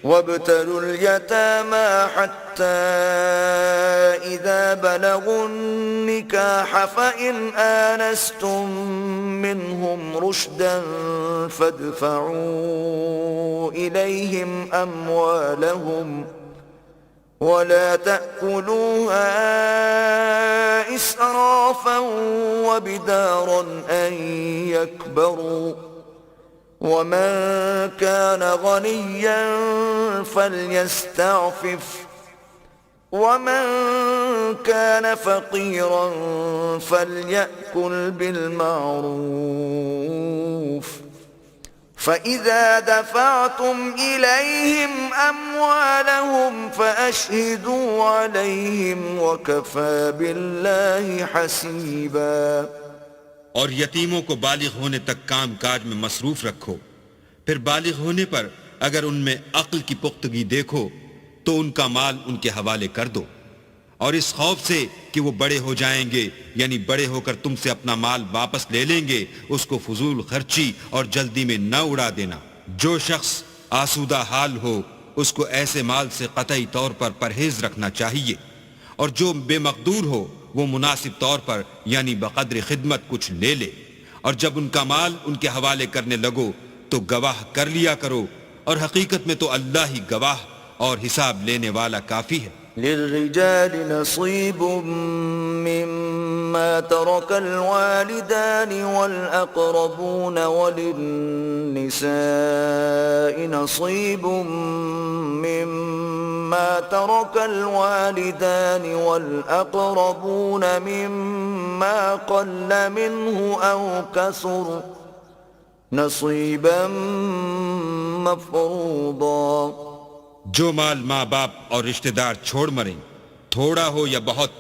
وابتلوا اليتامى حتى إذا بلغوا النكاح فإن آنستم منهم رشدا فادفعوا إليهم أموالهم ولا تأكلوها إسرافا وبدارا أن يكبروا ومن كان غنيا فليستعفف ومن كان فقيرا فليأكل بالمعروف فإذا دفعتم إليهم أموالهم فأشهدوا عليهم وكفى بالله حسيبا۔ اور یتیموں کو بالغ ہونے تک کام کاج میں مصروف رکھو، پھر بالغ ہونے پر اگر ان میں عقل کی پختگی دیکھو تو ان کا مال ان کے حوالے کر دو، اور اس خوف سے کہ وہ بڑے ہو جائیں گے، یعنی بڑے ہو کر تم سے اپنا مال واپس لے لیں گے، اس کو فضول خرچی اور جلدی میں نہ اڑا دینا۔ جو شخص آسودہ حال ہو اس کو ایسے مال سے قطعی طور پر پرہیز رکھنا چاہیے، اور جو بے مقدور ہو وہ مناسب طور پر یعنی بقدر خدمت کچھ لے لے، اور جب ان کا مال ان کے حوالے کرنے لگو تو گواہ کر لیا کرو، اور حقیقت میں تو اللہ ہی گواہ اور حساب لینے والا کافی ہے۔ للرجال نصيب مما ترك الوالدان والأقربون وللنساء نصيب مما ترك الوالدان والأقربون مما قل منه أو كثر نصيبا مفروضا۔ جو مال ماں باپ اور رشتہ دار چھوڑ مریں، تھوڑا ہو یا بہت،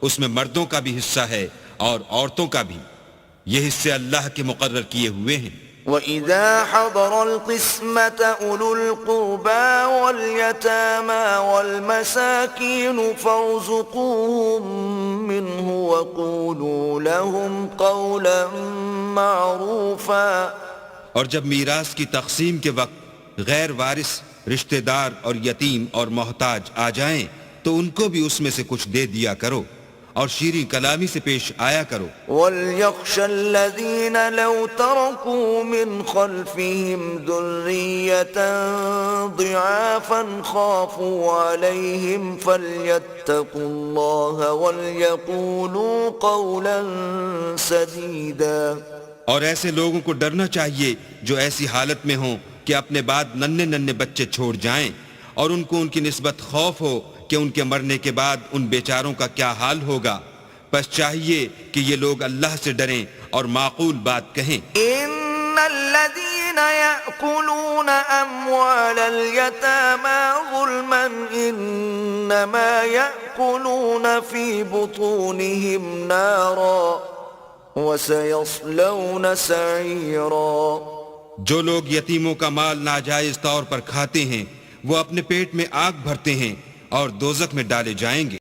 اس میں مردوں کا بھی حصہ ہے اور عورتوں کا بھی، یہ حصے اللہ کے مقرر کیے ہوئے ہیں۔ وَإِذَا حَضَرَ الْقِسْمَةَ أُولُو الْقُرْبَى وَالْيَتَامَى وَالْمَسَاكِينُ فَارْزُقُوهُم مِّنْهُ وَقُولُوا لَهُمْ قَوْلًا مَّعْرُوفًا۔ اور جب میراث کی تقسیم کے وقت غیر وارث رشتہ دار اور یتیم اور محتاج آ جائیں تو ان کو بھی اس میں سے کچھ دے دیا کرو اور شیریں کلامی سے پیش آیا کرو۔ وَلْيَخْشَ الَّذِينَ لَوْ تَرَكُوا مِنْ خَلْفِهِمْ ذُرِّيَّةً ضِعَافًا خَافُوا عَلَيْهِمْ فَلْيَتَّقُوا اللَّهَ وَلْيَقُولُوا قَوْلًا سَدِيدًا۔ اور ایسے لوگوں کو ڈرنا چاہیے جو ایسی حالت میں ہوں کہ اپنے بعد ننھے بچے چھوڑ جائیں، اور ان کو ان کی نسبت خوف ہو کہ ان کے مرنے کے بعد ان بیچاروں کا کیا حال ہوگا، بس چاہیے کہ یہ لوگ اللہ سے ڈریں اور معقول بات کہیں۔ ان الذين يأكلون اموال اليتامى ظلما انما يأكلون في بطونهم نارا وسيصلون سعيرا۔ جو لوگ یتیموں کا مال ناجائز طور پر کھاتے ہیں وہ اپنے پیٹ میں آگ بھرتے ہیں اور دوزخ میں ڈالے جائیں گے۔